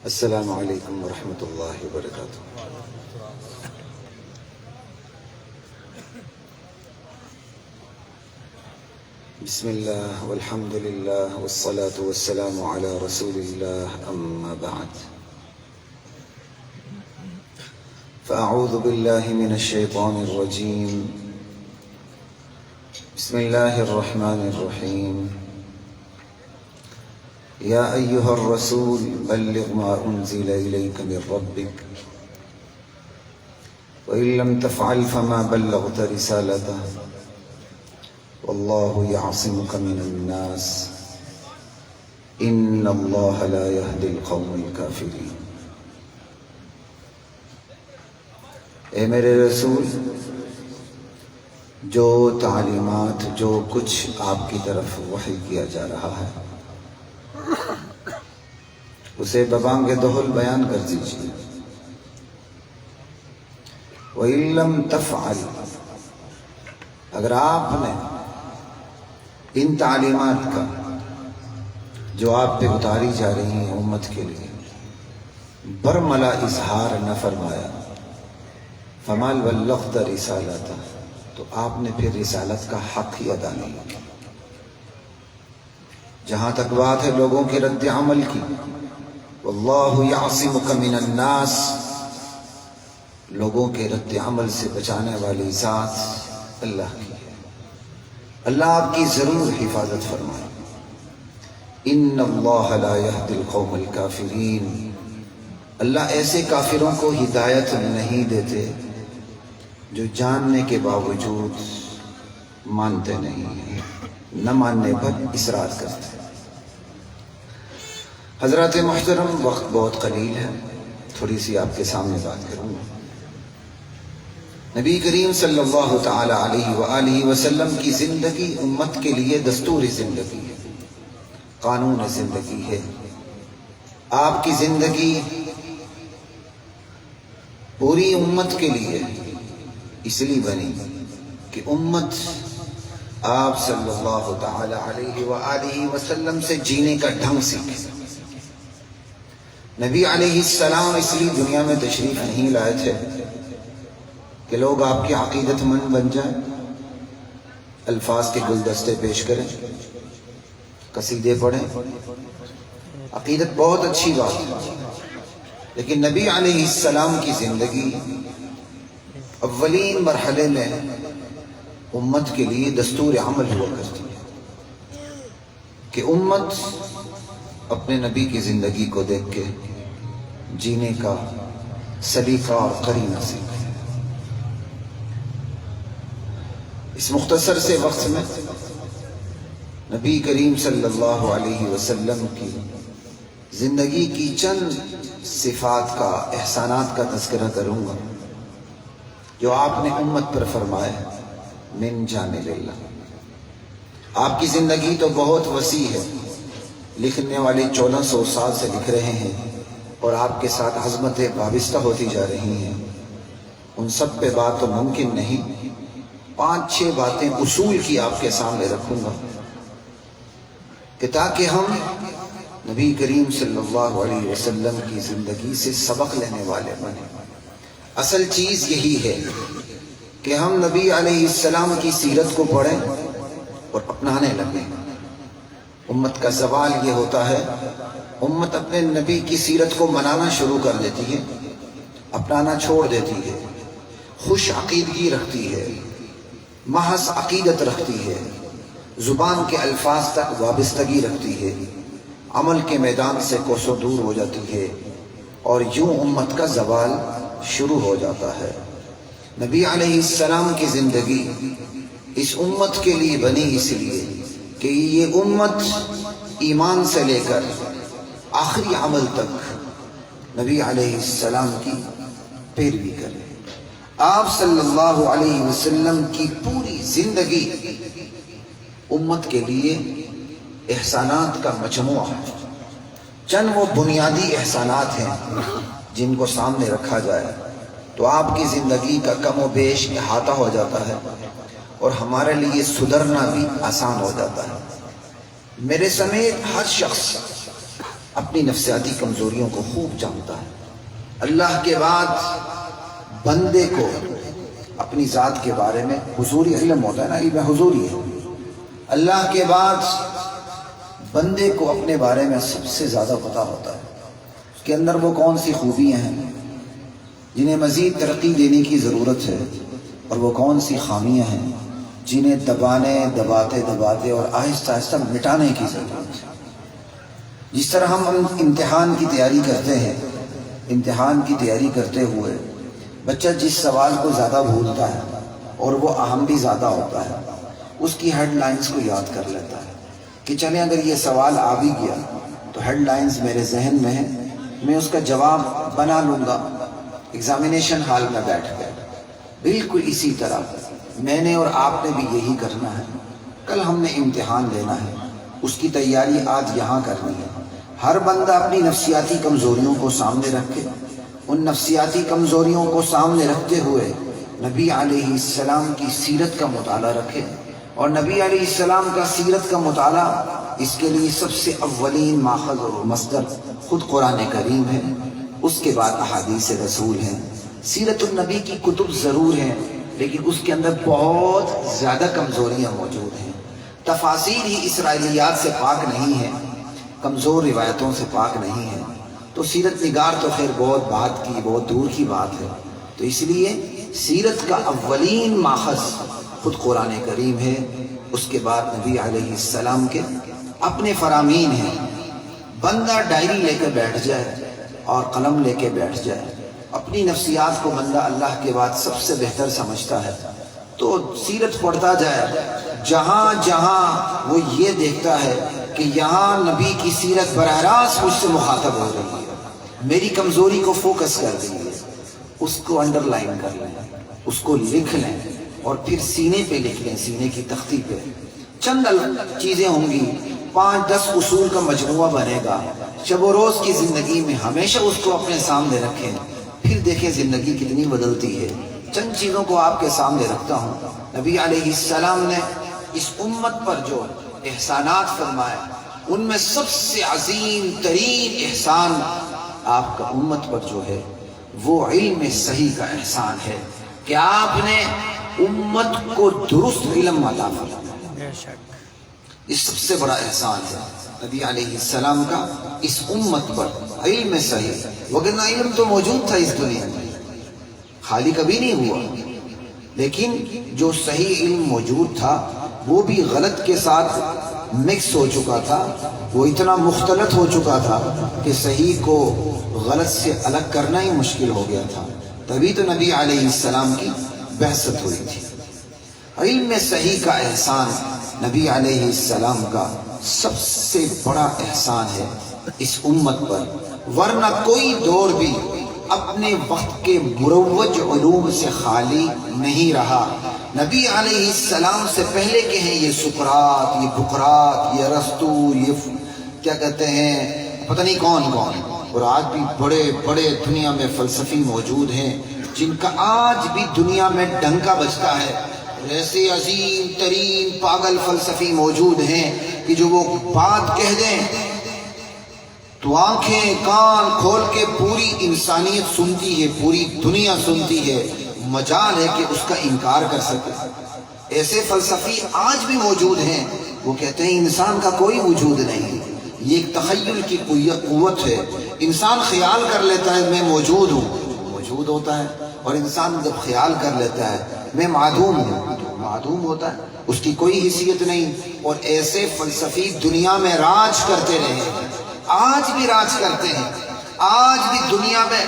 السلام علیکم ورحمۃ اللہ وبرکاتہ۔ بسم اللہ والحمد للہ والصلاة والسلام علی رسول اللہ، اما بعد فاعوذ باللہ من الشیطان الرجیم، بسم اللہ الرحمن الرحیم۔ یا ایہا الرسول بلغ ما انزل الیک من ربک وإن لم تفعل فما بلغت رسالته واللہ یعصمک من الناس ان اللہ لا یہدی القوم الکافرین۔ اے میرے رسول، جو تعلیمات، جو کچھ آپ کی طرف وحی کیا جا رہا ہے اسے ببانگ دہل بیان کر دیجیے۔ وَإِن لَّمْ تَفْعَلْ، اگر آپ نے ان تعلیمات کا جو آپ پہ اتاری جا رہی ہیں امت کے لیے برملا اظہار نہ فرمایا، فَمَا بَلَّغْتَ رِسَالَتَهُ، تو آپ نے پھر رسالت کا حق ہی ادا نہیں کیا۔ جہاں تک بات ہے لوگوں کے رد عمل کی، واللہ یعصمک من الناس، لوگوں کے رد عمل سے بچانے والی ذات اللہ کی ہے، اللہ آپ کی ضرور حفاظت فرمائے۔ ان اللہ لا یہدی القوم الکافرین، اللہ ایسے کافروں کو ہدایت نہیں دیتے جو جاننے کے باوجود مانتے نہیں ہیں، نہ ماننے پر اصرار کرتے ہیں۔ حضرات محترم، وقت بہت قلیل ہے، تھوڑی سی آپ کے سامنے بات کروں گا۔ نبی کریم صلی اللہ تعالی علیہ وآلہ وسلم کی زندگی امت کے لیے دستور زندگی ہے، قانون زندگی ہے۔ آپ کی زندگی پوری امت کے لیے اس لیے بنی کہ امت آپ صلی اللہ تعالی علیہ وآلہ وسلم سے جینے کا ڈھنگ سیکھے۔ نبی علیہ السلام اس لیے دنیا میں تشریف نہیں لائے تھے کہ لوگ آپ کی عقیدت مند بن جائیں، الفاظ کے گلدستے پیش کریں، قصیدے پڑھیں۔ عقیدت بہت اچھی بات ہے، لیکن نبی علیہ السلام کی زندگی اولین مرحلے میں امت کے لیے دستور عمل ہوا کرتی ہے کہ امت اپنے نبی کی زندگی کو دیکھ کے جینے کا سلیقہ اور قرینہ سیکھے۔ اس مختصر سے وقت میں نبی کریم صلی اللہ علیہ وسلم کی زندگی کی چند صفات کا، احسانات کا تذکرہ کروں گا جو آپ نے امت پر فرمائے من جانب اللہ۔ آپ کی زندگی تو بہت وسیع ہے، لکھنے والے 1400 سال سے لکھ رہے ہیں اور آپ کے ساتھ عظمتیں وابستہ ہوتی جا رہی ہیں، ان سب پہ بات تو ممکن نہیں۔ 5-6 باتیں اصول کی آپ کے سامنے رکھوں گا کہ تاکہ ہم نبی کریم صلی اللہ علیہ وسلم کی زندگی سے سبق لینے والے بنیں۔ اصل چیز یہی ہے کہ ہم نبی علیہ السلام کی سیرت کو پڑھیں اور اپنانے لگیں۔ امت کا زوال یہ ہوتا ہے، امت اپنے نبی کی سیرت کو منانا شروع کر دیتی ہے، اپنانا چھوڑ دیتی ہے، خوش عقیدگی رکھتی ہے، محض عقیدت رکھتی ہے، زبان کے الفاظ تک وابستگی رکھتی ہے، عمل کے میدان سے کوسوں دور ہو جاتی ہے، اور یوں امت کا زوال شروع ہو جاتا ہے۔ نبی علیہ السلام کی زندگی اس امت کے لیے بنی اس لیے کہ یہ امت ایمان سے لے کر آخری عمل تک نبی علیہ السلام کی پیروی کرے۔ آپ صلی اللہ علیہ وسلم کی پوری زندگی امت کے لیے احسانات کا مجموعہ ہے۔ چند وہ بنیادی احسانات ہیں جن کو سامنے رکھا جائے تو آپ کی زندگی کا کم و بیش احاطہ ہو جاتا ہے اور ہمارے لیے سدھرنا بھی آسان ہو جاتا ہے۔ میرے سمیت ہر شخص اپنی نفسیاتی کمزوریوں کو خوب جانتا ہے۔ اللہ کے بعد بندے کو اپنی ذات کے بارے میں حضوری علم ہوتا ہے نا، علم حضوری ہے۔ اللہ کے بعد بندے کو اپنے بارے میں سب سے زیادہ پتہ ہوتا ہے اس کے اندر وہ کون سی خوبیاں ہیں جنہیں مزید ترقی دینے کی ضرورت ہے، اور وہ کون سی خامیاں ہیں جنہیں دباتے اور آہستہ آہستہ مٹانے کی ضرورت ہے۔ جس طرح ہم امتحان کی تیاری کرتے ہیں، امتحان کی تیاری کرتے ہوئے بچہ جس سوال کو زیادہ بھولتا ہے اور وہ اہم بھی زیادہ ہوتا ہے، اس کی ہیڈ لائنز کو یاد کر لیتا ہے کہ چلیں اگر یہ سوال آ بھی گیا تو ہیڈ لائنز میرے ذہن میں ہیں، میں اس کا جواب بنا لوں گا ایگزامینیشن ہال میں بیٹھ کر۔ بالکل اسی طرح میں نے اور آپ نے بھی یہی کرنا ہے۔ کل ہم نے امتحان لینا ہے، اس کی تیاری آج یہاں کرنی ہے۔ ہر بندہ اپنی نفسیاتی کمزوریوں کو سامنے رکھے، ان نفسیاتی کمزوریوں کو سامنے رکھتے ہوئے نبی علیہ السلام کی سیرت کا مطالعہ رکھے، اور نبی علیہ السلام کا سیرت کا مطالعہ اس کے لیے سب سے اولین ماخذ اور مصدر خود قرآن کریم ہے، اس کے بعد احادیث رسول ہیں۔ سیرت النبی کی کتب ضرور ہیں لیکن اس کے اندر بہت زیادہ کمزوریاں موجود ہیں۔ تفاسیر ہی اسرائیلیات سے پاک نہیں ہیں، کمزور روایتوں سے پاک نہیں ہیں، تو سیرت نگار تو خیر بہت دور کی بات ہے۔ تو اس لیے سیرت کا اولین ماخذ خود قرآن کریم ہے، اس کے بعد نبی علیہ السلام کے اپنے فرامین ہیں۔ بندہ ڈائری لے کے بیٹھ جائے اور قلم لے کے بیٹھ جائے، اپنی نفسیات کو بندہ اللہ کے بعد سب سے بہتر سمجھتا ہے، تو سیرت پڑھتا جائے، جہاں جہاں وہ یہ دیکھتا ہے کہ یہاں نبی کی سیرت براہ راست مجھ سے مخاطب ہو رہی ہے، میری کمزوری کو فوکس کر رہی ہے، اس کو انڈر لائن کر لیں، اس کو لکھ لیں، اور پھر سینے پہ لکھ لیں، سینے کی تختی پہ۔ چند چیزیں ہوں گی، 5-10 اصول کا مجموعہ بنے گا، شب و روز کی زندگی میں ہمیشہ اس کو اپنے سامنے رکھیں، پھر دیکھیں زندگی کتنی بدلتی ہے۔ چند چیزوں کو آپ کے سامنے رکھتا ہوں۔ نبی علیہ السلام نے اس امت پر جو احسانات فرمائے، ان میں سب سے عظیم ترین احسان آپ کا امت پر جو ہے وہ علم صحیح کا احسان ہے، کہ آپ نے امت کو درست علم عطا فرمایا۔ یہ سب سے بڑا احسان ہے نبی علیہ السلام کا اس امت پر، علم صحیح۔ وگرنہ علم تو موجود تھا اس دنیا میں، خالی کبھی نہیں ہوا، لیکن جو صحیح علم موجود تھا وہ بھی غلط کے ساتھ مکس ہو چکا تھا، وہ اتنا مختلط ہو چکا تھا کہ صحیح کو غلط سے الگ کرنا ہی مشکل ہو گیا تھا۔ تبھی تو نبی علیہ السلام کی بعثت ہوئی تھی۔ علم صحیح کا احسان نبی علیہ السلام کا سب سے بڑا احسان ہے اس امت پر، ورنہ کوئی دور بھی اپنے وقت کے مروج علوم سے خالی نہیں رہا۔ نبی علیہ السلام سے پہلے کے ہیں یہ سقراط، یہ بقراط، یہ ارسطو، یہ کیا کہتے ہیں پتہ نہیں کون کون، اور آج بھی بڑے بڑے دنیا میں فلسفی موجود ہیں جن کا آج بھی دنیا میں ڈنکا بجتا ہے۔ ایسے عظیم ترین پاگل فلسفی موجود ہیں کہ جو وہ بات کہہ دیں تو آنکھیں کان کھول کے پوری انسانیت سنتی ہے، پوری دنیا سنتی ہے، مجال ہے کہ اس کا انکار کر سکے۔ ایسے فلسفی آج بھی موجود ہیں، وہ کہتے ہیں انسان کا کوئی وجود نہیں، یہ ایک تخیل کی قوت ہے، انسان خیال کر لیتا ہے میں موجود ہوں، موجود ہوتا ہے، اور انسان جب خیال کر لیتا ہے میں معدوم ہوں تو معدوم ہوتا ہے، اس کی کوئی حیثیت نہیں۔ اور ایسے فلسفی دنیا میں راج کرتے رہے ہیں، آج بھی راج کرتے ہیں، آج بھی دنیا میں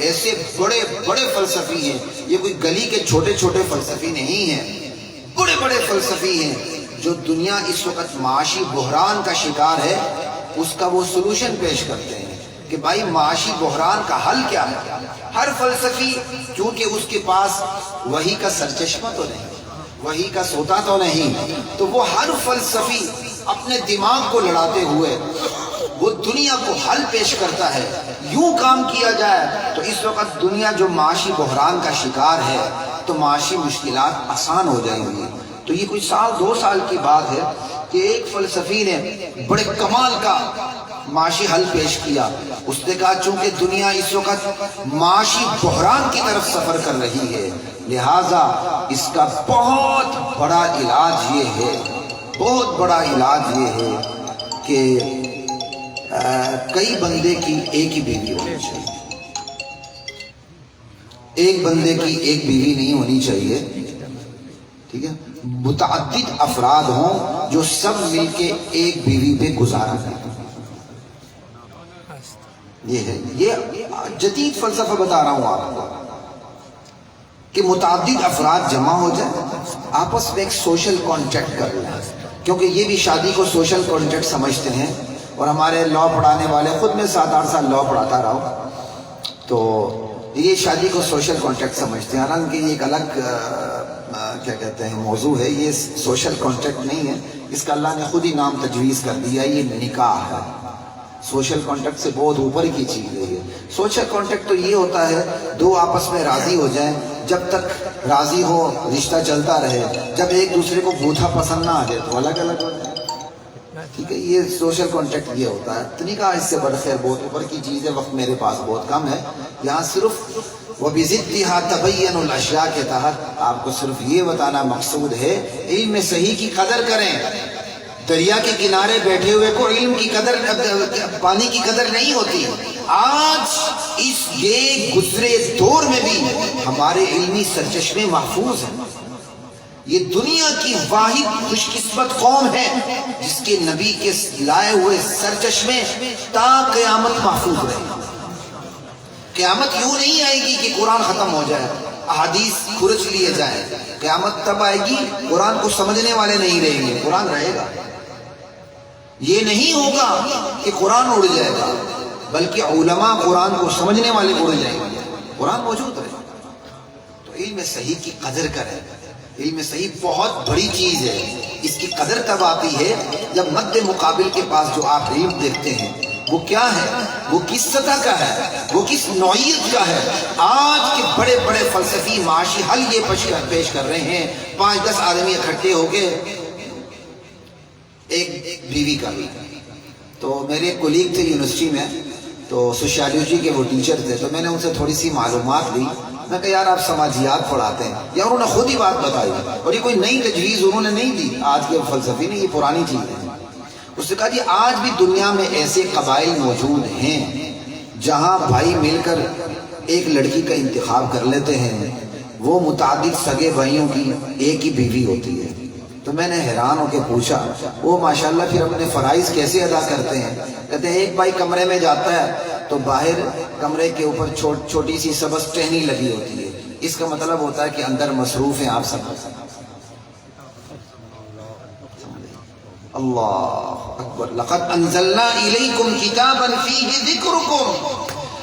ایسے بڑے بڑے فلسفی ہیں، یہ کوئی گلی کے چھوٹے چھوٹے فلسفی نہیں ہیں، بڑے بڑے فلسفی ہیں جو دنیا اس وقت معاشی بحران کا شکار ہے، اس کا وہ سلوشن پیش کرتے ہیں کہ بھائی معاشی بحران کا حل کیا ہے۔ ہر فلسفی چونکہ اس کے پاس وحی کا سرچشمہ تو نہیں، وحی کا سوتا تو نہیں، تو وہ ہر فلسفی اپنے دماغ کو لڑاتے ہوئے وہ دنیا کو حل پیش کرتا ہے۔ یوں کام کیا جائے تو اس وقت دنیا جو معاشی بحران کا شکار ہے تو معاشی مشکلات آسان ہو جائیں گی۔ تو یہ کوئی 1-2 سال کی بات ہے کہ ایک فلسفی نے بڑے کمال کا معاشی حل پیش کیا. اس نے کہا چونکہ دنیا اس وقت معاشی بحران کی طرف سفر کر رہی ہے، لہذا اس کا بہت بڑا علاج یہ ہے، بہت بڑا علاج یہ ہے کہ کئی بندے کی ایک ہی بیوی ہونی چاہیے. ایک بندے کی ایک بیوی نہیں ہونی چاہیے، ٹھیک ہے، متعدد افراد ہوں جو سب مل کے ایک بیوی پہ گزارا کریں. یہ ہے، یہ جدید فلسفہ بتا رہا ہوں آپ کو کہ متعدد افراد جمع ہو جائیں، آپس میں ایک سوشل کانٹیکٹ کر لیں، کیونکہ یہ بھی شادی کو سوشل کانٹیکٹ سمجھتے ہیں. اور ہمارے لاء پڑھانے والے، خود میں 7-8 سال لاء پڑھاتا رہا ہوں، تو یہ شادی کو سوشل کانٹیکٹ سمجھتے ہیں، حالانکہ یہ ایک الگ کیا کہتے ہیں موضوع ہے. یہ سوشل کانٹیکٹ نہیں ہے، اس کا اللہ نے خود ہی نام تجویز کر دیا، یہ نکاح ہے. سوشل کانٹیکٹ سے بہت اوپر کی چیز ہے یہ. سوشل کانٹیکٹ تو یہ ہوتا ہے دو آپس میں راضی ہو جائیں، جب تک راضی ہو رشتہ چلتا رہے، جب ایک دوسرے کو بوتھا پسند نہ آ جائے تو الگ الگ ہو جائے. ٹھیک ہے، یہ سوشل کانٹیکٹ یہ ہوتا ہے. تو نہیں کہا اس سے بڑھ خیر بہت اوپر کی چیز ہے، وقت میرے پاس بہت کم ہے. یہاں صرف وَبِضِدِّهَا تَبَيَّنُ الْأَشْيَاء کے تحت آپ کو صرف یہ بتانا مقصود ہے علم صحیح کی قدر کریں. دریا کے کنارے بیٹھے ہوئے کو علم کی قدر، پانی کی قدر نہیں ہوتی. آج اس یہ گزرے دور میں بھی ہمارے علمی سرچشمے محفوظ ہیں. یہ دنیا کی واحد خوش قسمت قوم ہے جس کے نبی کے لائے ہوئے سرچشمے تا قیامت محفوظ رہے. قیامت یوں نہیں آئے گی کہ قرآن ختم ہو جائے، احادیث کھرچ لیے جائیں. قیامت تب آئے گی قرآن کو سمجھنے والے نہیں رہیں گے، قرآن رہے گا. یہ نہیں ہوگا کہ قرآن اڑ جائے گا، بلکہ علماء قرآن کو سمجھنے والے اڑ جائیں گے، قرآن موجود رہے. تو علم صحیح کی قدر کریں. علم صحیح بہت بڑی چیز ہے. اس کی قدر تب آتی ہے جب مد مقابل کے پاس جو آپ علم دیکھتے ہیں وہ کیا ہے، وہ کس سطح کا ہے، وہ کس نوعیت کا ہے. آج کے بڑے بڑے فلسفی معاشی حل یہ پیش کر رہے ہیں، 5-10 آدمی اکٹھے ہو کے ایک بیوی کا. تو میرے ایک کولیگ تھے یونیورسٹی میں، تو سوشیالوجی کے وہ ٹیچر تھے، تو میں نے ان سے تھوڑی سی معلومات لی. میں کہا یار آپ سماجیات پڑھاتے ہیں، یا انہوں نے خود ہی بات بتائی، اور یہ کوئی نئی تجویز انہوں نے نہیں دی آج کے فلسفی نے، یہ پرانی چیز ہے. اس نے کہا جی آج بھی دنیا میں ایسے قبائل موجود ہیں جہاں بھائی مل کر ایک لڑکی کا انتخاب کر لیتے ہیں، وہ متعدد سگے بھائیوں کی ایک ہی بیوی ہوتی ہے. تو میں نے حیران ہو کے پوچھا وہ ماشاءاللہ پھر اپنے فرائض کیسے ادا کرتے ہیں؟ کہتے ہیں ایک بھائی کمرے میں جاتا ہے تو باہر کمرے کے اوپر چھوٹی سی سبز ٹہنی لگی ہوتی ہے. اس کا مطلب ہوتا ہے کہ اندر مصروف ہیں آپ سب. اللہ اکبر. لقد انزلنا الیکم کتابا فیہ ذکرکم.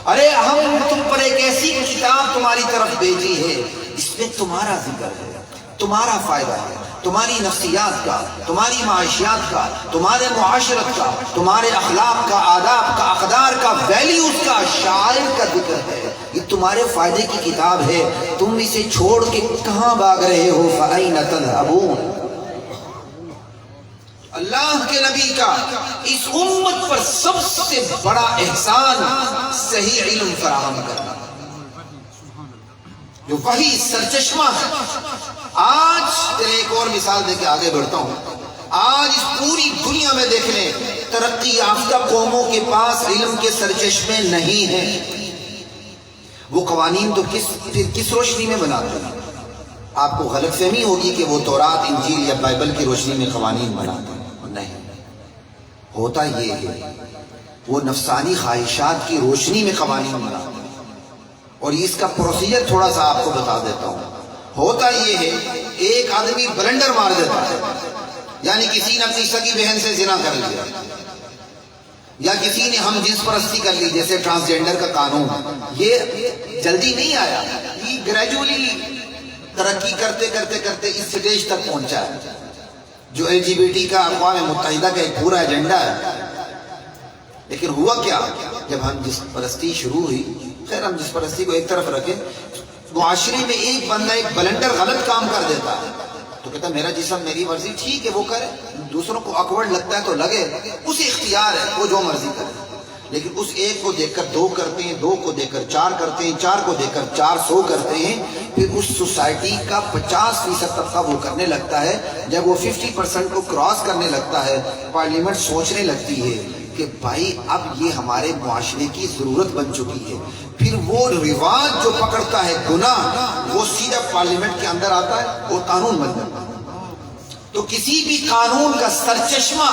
ارے ہم تم پر ایک ایسی کتاب تمہاری طرف بھیجی ہے اس میں تمہارا ذکر ہے، تمہارا فائدہ ہے، تمہاری نفسیات کا، تمہاری معاشیات کا، تمہارے معاشرت کا، تمہارے اخلاق کا، آداب کا، اقدار کا، ویلیوز کا، شعائر کا ذکر ہے. یہ تمہارے فائدے کی کتاب ہے. تم اسے چھوڑ کے کہاں بھاگ رہے ہو؟ فَأَيْنَ تَذْهَبُونَ. اللہ کے نبی کا اس امت پر سب سے بڑا احسان صحیح علم فراہم کرنا، جو وہی سرچشمہ ہے. آج ایک اور مثال دے کے آگے بڑھتا ہوں. آج اس پوری دنیا میں دیکھ لیں ترقی یافتہ قوموں کے پاس علم کے سرچشمے نہیں ہیں. وہ قوانین تو کس روشنی میں بناتے ہیں؟ آپ کو غلط فہمی ہوگی کہ وہ تورات، انجیل یا بائبل کی روشنی میں قوانین بناتے ہیں. نہیں، ہوتا یہ ہے وہ نفسانی خواہشات کی روشنی میں قوانین بناتے ہیں. اور اس کا پروسیجر تھوڑا سا آپ کو بتا دیتا ہوں. ہوتا یہ ہے ایک آدمی بلنڈر مار دیتا ہے، یعنی کسی نے اپنی سگی بہن سے زنا کر لیا، یا کسی نے ہم جنس پرستی کر لی، جیسے ٹرانسجینڈر کا قانون. یہ جلدی نہیں آیا، یہ گریجولی ترقی کرتے کرتے کرتے اس سٹیج تک پہنچا ہے جو LGBT کا اقوام متحدہ کا ایک پورا ایجنڈا ہے. لیکن ہوا کیا؟ جب ہم جنس پرستی شروع ہوئی، خیر ہم جنس پرستی کو ایک طرف رکھیں، معاشرے میں ایک بندہ ایک بلنڈر غلط کام کر دیتا ہے، تو کہتا میرا جسم میری مرضی، ٹھیک ہے وہ کرے، دوسروں کو آکورڈ لگتا ہے تو لگے، اسے اختیار ہے، وہ جو مرضی کرے. لیکن اس ایک کو دیکھ کر 2 کرتے ہیں، 2 کو دیکھ کر 4 کرتے ہیں، 4 کو دیکھ کر 400 کرتے ہیں، پھر اس سوسائٹی کا 50% طبقہ وہ کرنے لگتا ہے. جب وہ 50% کو کراس کرنے لگتا ہے، پارلیمنٹ سوچنے لگتی ہے کہ بھائی اب یہ ہمارے معاشرے کی ضرورت بن چکی ہے. پھر وہ رواج جو پکڑتا ہے گناہ، وہ سیدھا پارلیمنٹ کے اندر آتا ہے اور قانون بن جاتا ہے. تو کسی بھی قانون کا سرچشمہ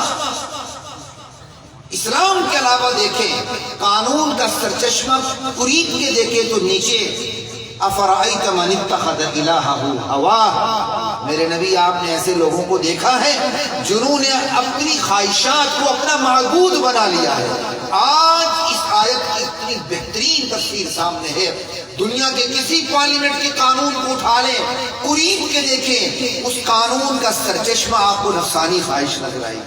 اسلام کے علاوہ دیکھیں، قانون کا سرچشمہ قریب کے دیکھیں تو نیچے افرائیت من اتخذ الہہ ہواہ. میرے نبی آپ نے ایسے لوگوں کو دیکھا ہے جنہوں نے اپنی خواہشات کو اپنا معبود بنا لیا ہے. آج اس آیت کی اتنی بہترین تفسیر سامنے ہے. دنیا کے کسی پارلیمنٹ کے قانون کو اٹھا لیں، قریب کے دیکھیں، اس قانون کا سرچشمہ آپ کو نفسانی خواہش نظر آئے گی.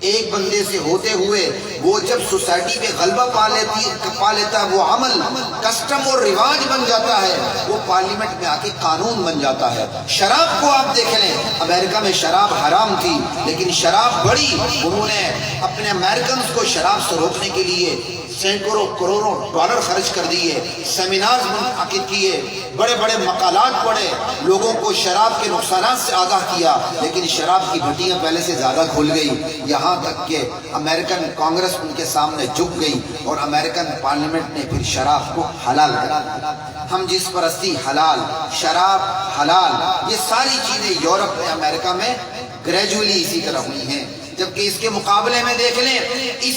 ایک بندے سے ہوتے ہوئے وہ جب سوسائٹی پہ غلبہ پا لیتا ہے، وہ عمل کسٹم اور رواج بن جاتا ہے، وہ پارلیمنٹ میں آ کے قانون بن جاتا ہے. شراب کو آپ دیکھ لیں، امریکہ میں شراب حرام تھی لیکن شراب بڑی. انہوں نے اپنے امریکنز کو شراب سے روکنے کے لیے سینکڑوں کروڑوں ڈالر خرچ کر دیے، سیمینارز منعقد کیے، بڑے بڑے مقالات پڑھے، لوگوں کو شراب کے نقصانات سے آگاہ کیا. لیکن شراب کی بھٹیاں پہلے سے زیادہ کھل گئی، یہاں تک کہ امریکن کانگریس ان کے سامنے جھک گئی اور امریکن پارلیمنٹ نے پھر شراب کو حلال کر دیا. ہم جس پرستی حلال، شراب حلال، یہ ساری چیزیں یورپ میں، امریکہ میں گریجولی اسی طرح ہوئی ہیں. جبکہ اس کے مقابلے میں دیکھ لیں، اس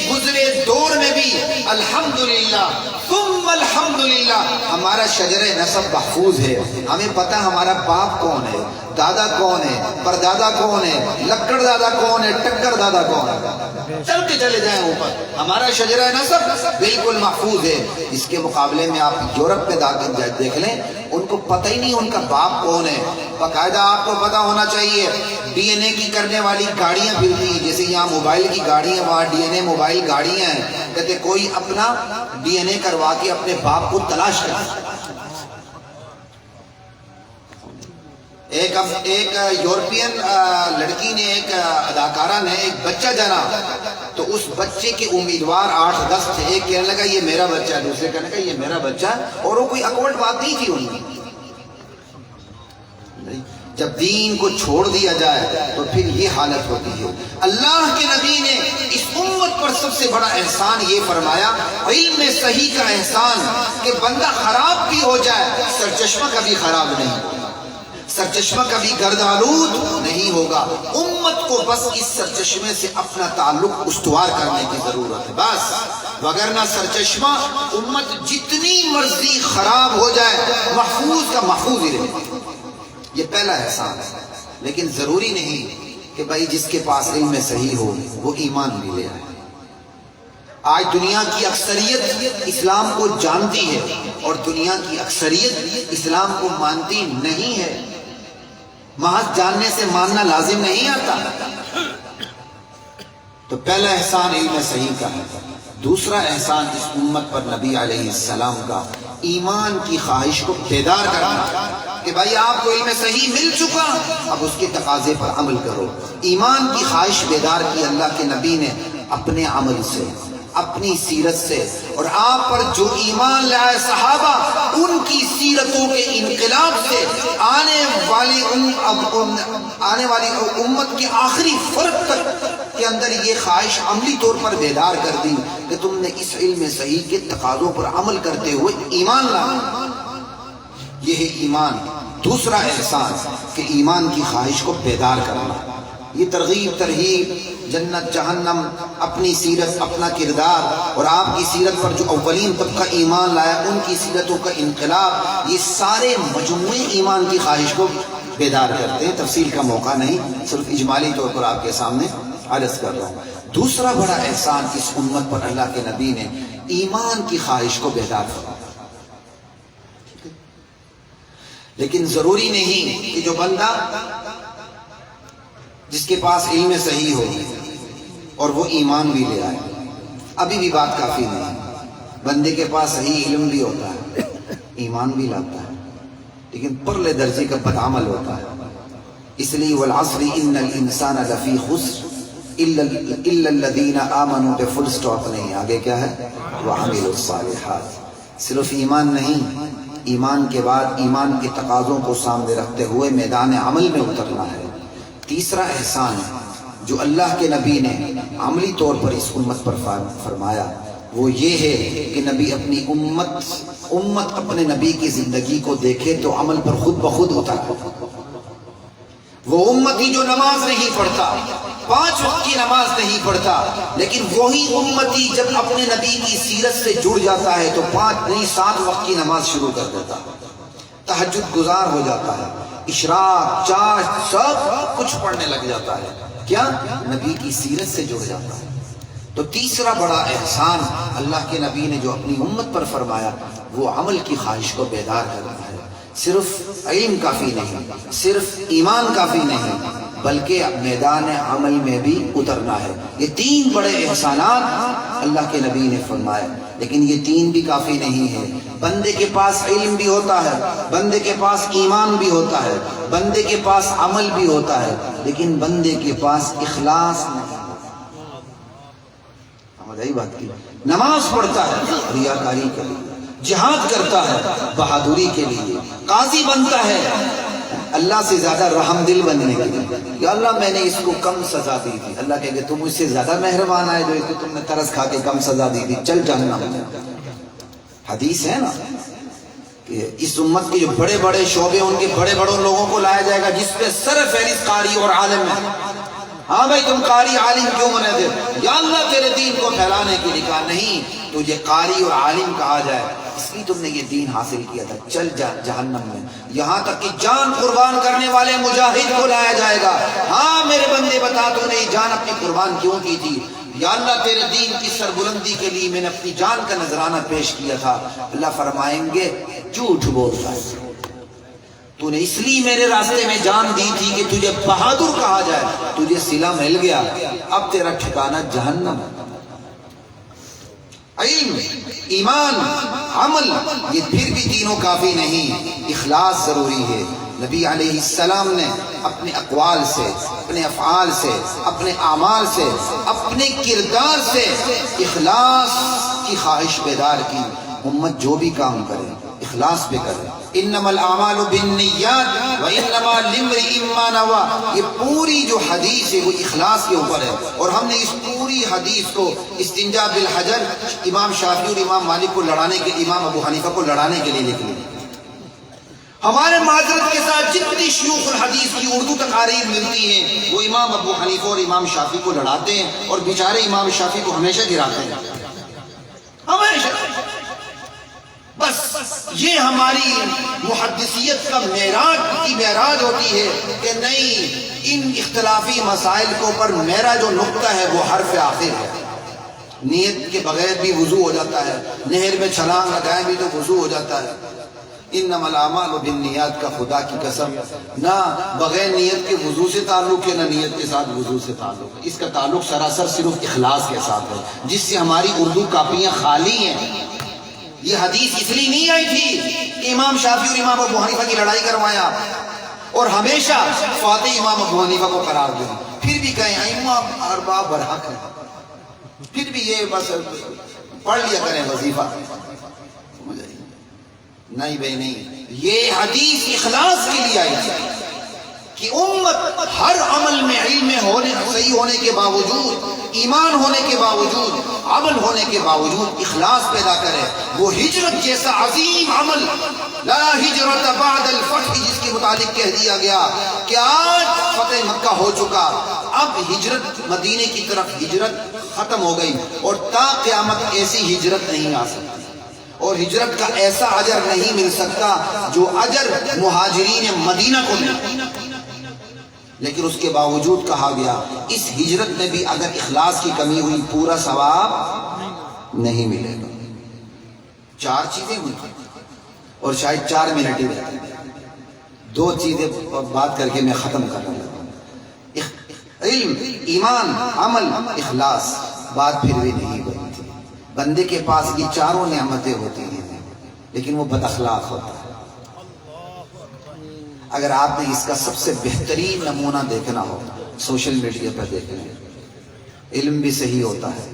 گزرے دور میں بھی الحمدللہ ثم الحمدللہ ہمارا شجر نسب محفوظ ہے. ہمیں پتہ ہمارا باپ کون ہے، دادا کون ہے، پردادا کون ہے، لکڑ دادا کون ہے، ٹکر دادا کون ہے، چلتے چلے جائیں اوپر. ہمارا شجر نسب بالکل محفوظ ہے. اس کے مقابلے میں آپ یورپ میں دیکھ لیں، ان کو پتہ ہی نہیں ان کا باپ کون ہے. باقاعدہ آپ کو پتہ ہونا چاہیے، ڈی این اے کی کرنے والی گاڑیاں پھرتی ہیں، جیسے یہاں موبائل کی گاڑیاں، وہاں ڈی این اے موبائل گاڑیاں ہیں. کہتے کوئی اپنا ڈی این اے کروا کے اپنے باپ کو تلاش کرے. ایک یورپین لڑکی نے، ایک اداکارہ نے ایک بچہ جنا، تو اس بچے کے امیدوار 8-10 تھے. ایک کہنے لگا یہ میرا بچہ ہے، دوسرے کہنے لگا یہ میرا بچہ ہے، اور وہ کوئی اکورڈ بات نہیں تھی ان کی. جب دین کو چھوڑ دیا جائے تو پھر یہ حالت ہوتی ہے. اللہ کے نبی نے اس امت پر سب سے بڑا احسان یہ فرمایا، علم صحیح کا احسان، کہ بندہ خراب بھی ہو جائے سرچشمہ کبھی خراب نہیں ہوگا، سرچشمہ کبھی گردآلود نہیں ہوگا. امت کو بس اس سرچشمے سے اپنا تعلق استوار کرنے کی ضرورت ہے بس، وگرنہ سرچشمہ امت جتنی مرضی خراب ہو جائے محفوظ کا محفوظ ہی رہے. یہ پہلا احسان ہے. لیکن ضروری نہیں کہ بھائی جس کے پاس علم صحیح ہو وہ ایمان بھی لے آئے. آج دنیا کی اکثریت اسلام کو جانتی ہے اور دنیا کی اکثریت اسلام کو مانتی نہیں ہے. محض جاننے سے ماننا لازم نہیں آتا. تو پہلا احسان علم صحیح کا ہے. دوسرا احسان اس امت پر نبی علیہ السلام کا ایمان کی خواہش کو بیدار کرنا، کہ بھائی آپ کو علم صحیح مل چکا، اب اس کے تقاضے پر عمل کرو. ایمان کی خواہش بیدار کی اللہ کے نبی نے اپنے عمل سے، اپنی سیرت سے، اور آپ پر جو ایمان لائے صحابہ ان کی سیرتوں کے انقلاب سے آنے والی امت کے آخری فرق تک کے اندر یہ خواہش عملی طور پر بیدار کر دی کہ تم نے اس علم صحیح کے تقاضوں پر عمل کرتے ہوئے ایمان لانا. یہ ہے ایمان. دوسرا احسان کہ ایمان کی خواہش کو بیدار کرنا. یہ ترغیب ترہیب، جنت جہنم، اپنی سیرت، اپنا کردار، اور آپ کی سیرت پر جو اولین طبقہ ایمان لایا ان کی سیرتوں کا انقلاب، یہ سارے مجموعی ایمان کی خواہش کو بیدار کرتے ہیں. تفصیل کا موقع نہیں، صرف اجمالی طور پر آپ کے سامنے عرض کر رہا ہوں. دوسرا بڑا احسان اس امت پر اللہ کے نبی نے ایمان کی خواہش کو بیدار کیا. لیکن ضروری نہیں کہ جو بندہ جس کے پاس علم صحیح ہو اور وہ ایمان بھی لے آئے. ابھی بھی بات کافی نہیں. بندے کے پاس صحیح علم بھی ہوتا ہے، ایمان بھی لاتا ہے، لیکن پرلے درجے کا بدعمل ہوتا ہے. اس لیے والعصر ان الانسان لفی خسر الا الذین آمنوا پہ فل سٹاپ نہیں، آگے کیا ہے وعملوا الصالحات۔ صرف ایمان نہیں، ایمان کے بعد ایمان کے تقاضوں کو سامنے رکھتے ہوئے میدان عمل میں اترنا ہے۔ تیسرا احسان جو اللہ کے نبی نے عملی طور پر اس امت پر فرمایا وہ یہ ہے کہ نبی اپنی امت اپنے نبی کی زندگی کو دیکھے تو عمل پر خود بخود اتر۔ وہ امتی جو نماز نہیں پڑھتا، 5 وقت کی نماز نہیں پڑھتا، لیکن وہی امتی جب اپنے نبی کی سیرت سے جڑ جاتا ہے تو 5 نہیں 7 وقت کی نماز شروع کر دیتا، تہجد گزار ہو جاتا ہے، اشراق چاشت سب کچھ پڑھنے لگ جاتا ہے۔ کیا؟ نبی کی سیرت سے جڑ جاتا ہے۔ تو تیسرا بڑا احسان اللہ کے نبی نے جو اپنی امت پر فرمایا وہ عمل کی خواہش کو بیدار کرنا ہے۔ صرف علم کافی نہیں، صرف ایمان کافی نہیں، بلکہ میدان عمل میں بھی اترنا ہے۔ یہ 3 بڑے احسانات اللہ کے نبی نے فرمائے، لیکن یہ 3 بھی کافی نہیں ہے۔ بندے کے پاس علم بھی ہوتا ہے، بندے کے پاس ایمان بھی ہوتا ہے، بندے کے پاس عمل بھی ہوتا ہے، لیکن بندے کے پاس اخلاص نہیں۔ سمجھ بات کی؟ نماز پڑھتا ہے ریاکاری کے لیے، جہاد کرتا ہے بہادری کے لیے، قاضی بنتا ہے اللہ سے زیادہ رحم دل بننے کے لیے، یا اللہ میں نے اس کو کم سزا دی تھی، اللہ کہے کہ تم اس سے زیادہ مہربان ہے جو کہ تم نے ترس کھا کے کم سزا دی تھی، چل جہنم۔ حدیث ہے نا کہ اس امت کے جو بڑے بڑے شعبے ان کے بڑے بڑے لوگوں کو لایا جائے گا جس پہ سر فہرست قاری اور عالم ہے۔ ہاں بھائی تم قاری عالم کیوں بنے تھے؟ یا اللہ تیرے دین کو پھیلانے کے لیے کہا نہیں، تجھے قاری اور عالم کہا جائے اس لیے تم نے یہ دین حاصل کیا تھا، چل جہنم میں۔ یہاں تک کہ جان قربان کرنے والے مجاہد کو لایا جائے گا، ہاں میرے بندے بتا تو نے جان اپنی قربان کیوں کی تھی؟ یا اللہ تیرے دین کی سربلندی کے لیے میں نے اپنی جان کا نذرانہ پیش کیا تھا۔ اللہ فرمائیں گے جھوٹ بولتا ہے، تو نے اس لیے میرے راستے میں جان دی تھی کہ تجھے بہادر کہا جائے، تجھے صلہ مل گیا، اب تیرا ٹھکانہ جہنم۔ علم، ایمان، عمل، یہ پھر بھی تینوں کافی نہیں، اخلاص ضروری ہے۔ نبی علیہ السلام نے اپنے اقوال سے، اپنے افعال سے، اپنے اعمال سے، اپنے کردار سے اخلاص کی خواہش بیدار کی۔ امت جو بھی کام کرے اخلاص پہ کرے۔ انما الاعمال بالنیات وانما لامرئ ما نوى، یہ پوری جو حدیث ہے وہ اخلاص کے اوپر ہے، اور ہم نے اس پوری حدیث کو استنجا بالحجر امام شافعی اور امام مالک کو لڑانے کے، امام ابو حنیفہ کو لڑانے کے لیے لکھ لیا۔ ہمارے معذرت کے ساتھ جتنی شیوخ الحدیث کی اردو تقاریر ملتی ہیں وہ امام ابو حنیفہ اور امام شافعی کو لڑاتے ہیں، اور بیچارے امام شافعی کو ہمیشہ گراتے ہیں، ہمیشہ۔ بس یہ ہماری محدثیت کا معراج ہوتی ہے کہ نہیں، ان اختلافی مسائل کے اوپر میرا جو نقطہ ہے وہ حرف آخر ہے۔ نیت کے بغیر بھی وضو ہو جاتا ہے، نہر میں چھلانگ لگائیں بھی تو وضو ہو جاتا ہے۔ انما الاعمال بالنیات کا خدا کی قسم نہ بغیر نیت کے وضو سے تعلق ہے، نہ نیت کے ساتھ وضو سے تعلق ہے، اس کا تعلق سراسر صرف اخلاص کے ساتھ ہے، جس سے ہماری اردو کاپیاں خالی ہیں۔ یہ حدیث اس لیے نہیں آئی تھی کہ امام شافعی اور امام ابو حنیفہ کی لڑائی کروایا اور ہمیشہ فاتح امام ابو حنیفہ کو قرار دیں، پھر بھی کہیں ائمہ ارباب برحق ہیں، پھر بھی یہ بس پڑھ لیا کریں وظیفہ۔ نہیں بھائی نہیں، یہ حدیث اخلاص کے لیے آئی تھی کہ امت ہر عمل میں علم صحیح ہونے کے باوجود، ایمان ہونے کے باوجود، عمل ہونے کے باوجود اخلاص پیدا کرے۔ وہ ہجرت جیسا عظیم عمل، لا ہجرت بعد الفتح، جس کے متعلق کہہ دیا گیا کہ آج فتح مکہ ہو چکا، اب ہجرت مدینے کی طرف ہجرت ختم ہو گئی، اور تا قیامت ایسی ہجرت نہیں آ سکتی، اور ہجرت کا ایسا اجر نہیں مل سکتا جو اجر مہاجرین مدینہ کو ملا۔ لیکن اس کے باوجود کہا گیا اس ہجرت میں بھی اگر اخلاص کی کمی ہوئی پورا ثواب نہیں ملے گا۔ 4 چیزیں ہوئی اور شاید 4 منٹ ہی رہتے ہیں، 2 چیزیں بات کر کے میں ختم کر رہا ہوں۔ علم، ایمان، عمل، اخلاص، بات پھر بھی نہیں بنتی۔ بندے کے پاس یہ 4 نعمتیں ہوتی ہیں لیکن وہ بد اخلاق ہوتا ہے۔ اگر آپ نے اس کا سب سے بہترین نمونہ دیکھنا ہو سوشل میڈیا پر دیکھ لیں، علم بھی صحیح ہوتا ہے،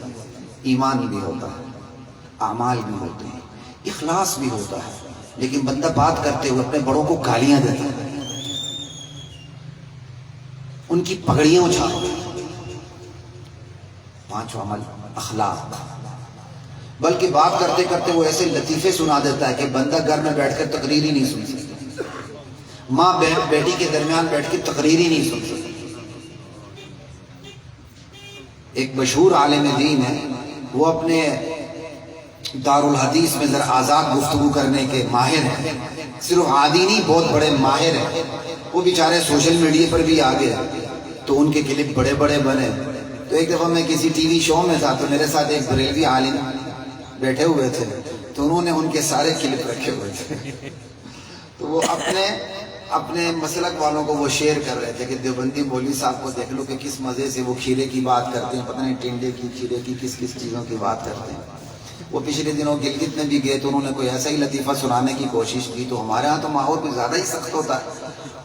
ایمان بھی ہوتا ہے، اعمال بھی ہوتے ہیں، اخلاص بھی ہوتا ہے، لیکن بندہ بات کرتے ہوئے اپنے بڑوں کو گالیاں دیتا ہے، ان کی پگڑیاں اچھالتا ہے۔ پانچواں عمل اخلاق، بلکہ بات کرتے کرتے وہ ایسے لطیفے سنا دیتا ہے کہ بندہ گھر میں بیٹھ کر تقریر ہی نہیں سن سکتا، ماں بیٹی کے درمیان بیٹھ کے تقریر ہی نہیں سن سکتا۔ ایک مشہور عالم دین ہے، وہ اپنے دارالحدیث میں ذرا آزاد گفتگو کرنے کے ماہر ہیں، صرف عادی نہیں بہت بڑے ماہر ہیں۔ وہ بیچارے سوشل میڈیا پر بھی آگے، تو ان کے کلپ بڑے بڑے بنے۔ تو ایک دفعہ میں کسی ٹی وی شو میں تھا، تو میرے ساتھ ایک بریلوی عالم بیٹھے ہوئے تھے، تو انہوں نے ان کے سارے کلپ رکھے ہوئے تھے، تو وہ اپنے مسلک والوں کو وہ شیئر کر رہے تھے کہ دیوبندی مولوی صاحب کو دیکھ لو کہ کس مزے سے وہ کھیرے کی بات کرتے ہیں، پتہ نہیں ٹنڈے کی، کھیرے کی، کس کس چیزوں کی بات کرتے ہیں۔ وہ پچھلے دنوں گلگت میں بھی گئے تو انہوں نے کوئی ایسا ہی لطیفہ سنانے کی کوشش کی، تو ہمارے ہاں تو ماحول کچھ زیادہ ہی سخت ہوتا ہے۔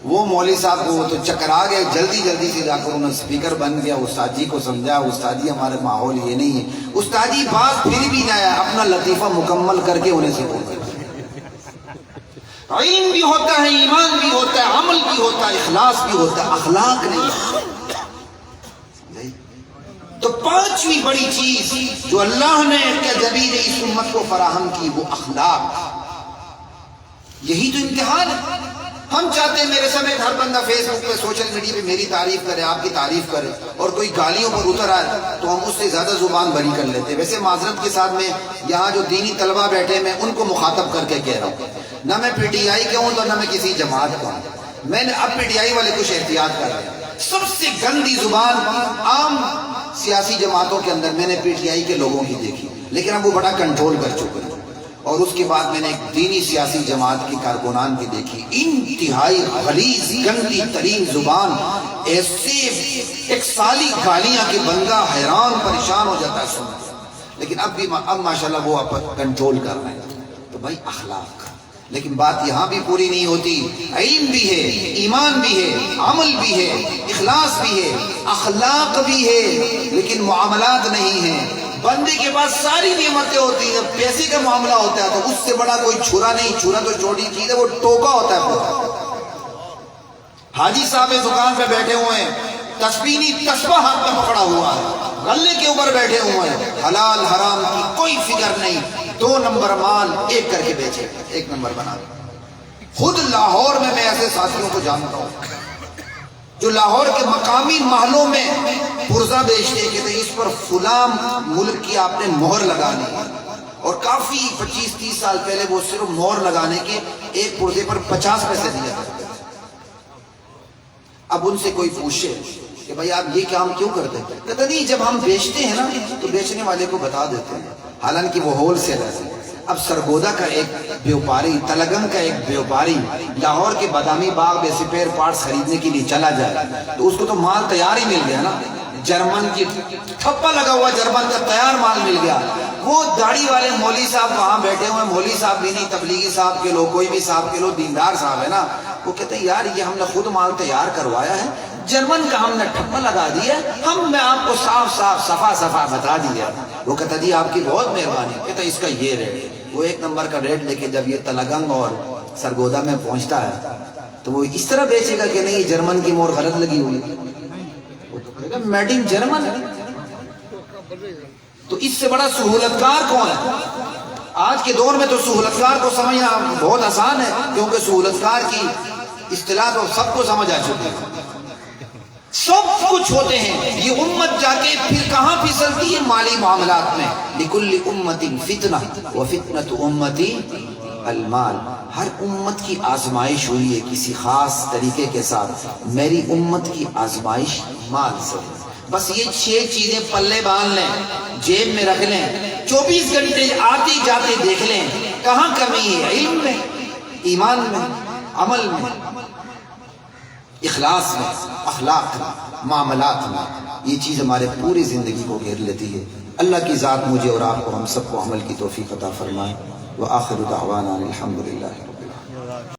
وہ مولوی صاحب کو تو چکر آ گئے، جلدی سے جا کر انہوں نے اسپیکر بن گیا، استاد جی کو سمجھا، استاد جی ہمارے ماحول یہ نہیں ہے۔ استاد جی بات پھر بھی نہ آیا، اپنا لطیفہ مکمل کر کے انہیں سپورٹ کر۔ علم بھی ہوتا ہے، ایمان بھی ہوتا ہے، عمل بھی ہوتا ہے، اخلاص بھی ہوتا ہے، اخلاق نہیں۔ تو پانچویں بڑی چیز جو اللہ نے جبیر اس امت کو فراہم کی وہ اخلاق۔ یہی تو امتحان ہے۔ ہم چاہتے ہیں میرے سمیت ہر بندہ فیس بک پہ، سوشل میڈیا پہ میری تعریف کرے، آپ کی تعریف کرے، اور کوئی گالیوں پر اتر آئے تو ہم اس سے زیادہ زبان بری کر لیتے ہیں۔ ویسے معذرت کے ساتھ میں یہاں جو دینی طلبہ بیٹھے میں ان کو مخاطب کر کے کہہ رہا ہوں، نہ میں پی ٹی آئی کا ہوں تو نہ میں کسی جماعت کا ہوں۔ میں نے اب پی ٹی آئی والے کچھ احتیاط کر رہے ہیں۔ سب سے گندی زبان عام سیاسی جماعتوں کے اندر میں نے پی ٹی آئی کے لوگوں کی دیکھی، لیکن اب وہ بڑا کنٹرول کر چکے ہیں۔ اور اس کے بعد میں نے ایک دینی سیاسی جماعت کی کارکنان کی دیکھی، انتہائی غلیظ گندی ترین زبان، ایسے ایک سالی گالیاں کہ بندہ حیران پریشان ہو جاتا ہے سن۔ لیکن اب ماشاءاللہ وہ کنٹرول کر رہے ہیں۔ تو بھائی اخلاق، لیکن بات یہاں بھی پوری نہیں ہوتی۔ علم بھی ہے، ایمان بھی ہے، عمل بھی ہے، اخلاص بھی ہے، اخلاق بھی ہے، لیکن معاملات نہیں ہیں۔ بندے کے پاس ساری نعمتیں ہوتی ہیں، پیسے کا معاملہ ہوتا ہے تو اس سے بڑا کوئی چھرا نہیں، چھرا تو چھوٹی چیز ہے، وہ ٹوکا ہوتا ہے پورا۔ حاجی صاحب دکان پہ بیٹھے ہوئے ہیں، تسبیح ہاتھ میں پکڑا ہوا ہے، غلے کے اوپر بیٹھے ہوئے ہیں، حلال حرام کی کوئی فکر نہیں، 2 نمبر مال ایک کر کے بیچے، 1 نمبر بنا۔ خود لاہور میں ایسے ساتھیوں کو جانتا ہوں جو لاہور کے مقامی محلوں میں پرزہ بیچتے کہ اس پر فلاں ملک کی آپ نے مہر لگانی ہے، اور کافی 25-30 سال پہلے وہ صرف مہر لگانے کے ایک پرزے پر 50 پیسے دیا کرتے تھے۔ اب ان سے کوئی پوچھے کہ بھائی آپ یہ کام کیوں کرتے ہیں؟ کہتے نہیں جب ہم بیچتے ہیں نا تو بیچنے والے کو بتا دیتے ہیں، حالانکہ وہ ہول سیلر ہے۔ اب سرگودا کا ایک بیوپاری، تلگنگ کا ایک بیوپاری لاہور کے بادامی باغ میں سپیئر پارٹس خریدنے کے لیے چلا جائے تو اس کو تو مال تیار ہی مل گیا نا، جرمن کی ٹھپا لگا ہوا جرمن کا تیار مال مل گیا۔ وہ داڑھی والے مولوی صاحب وہاں بیٹھے ہوئے، مولوی صاحب بھی نہیں، تبلیغی صاحب کے لو، کوئی بھی صاحب کے لو، دیندار صاحب ہے نا، وہ کہتے ہیں یار یہ ہم نے خود مال تیار کروایا ہے، جرمن کا ہم نے ٹھپا لگا دیا، ہم نے آپ کو صاف صفا بتا دیا۔ وہ کہتا جی آپ کی بہت مہربانی، کہتا اس کا یہ ریٹ، وہ 1 نمبر کا ریٹ لے کے جب یہ تلگنگ اور سرگودا میں پہنچتا ہے تو وہ اس طرح بیچے گا کہ نہیں جرمن کی مور غلط لگی ہوئی، وہ تو کہے گا میڈ ان جرمن ہے۔ تو اس سے بڑا سہولت کار کون ہے؟ آج کے دور میں تو سہولت کار کو سمجھنا بہت آسان ہے، کیونکہ سہولت کار کی اصطلاح تو سب کو سمجھ آ چکی ہے، سب کچھ ہوتے ہیں۔ یہ امت جا کے پھر کہاں پھسلتی ہے؟ مالی معاملات میں۔ لِكُلِّ أُمَّةٍ فِتْنَةٌ وَفِتْنَةُ أُمَّتِي الْمَالِ۔ ہر امت کی آزمائش ہوئی ہے کسی خاص طریقے کے ساتھ، میری امت کی آزمائش مال سے۔ بس یہ 6 چیزیں پلے باندھ لیں، جیب میں رکھ لیں، 24 گھنٹے آتے جاتے دیکھ لیں کہاں کمی ہے، علم میں، ایمان میں، عمل میں، اخلاص میں، اخلاق میں، معاملات میں۔ یہ چیز ہمارے پوری زندگی کو گھیر لیتی ہے۔ اللہ کی ذات مجھے اور آپ کو، ہم سب کو عمل کی توفیق عطا فرمائے۔ وآخر دعوانا الحمدللہ۔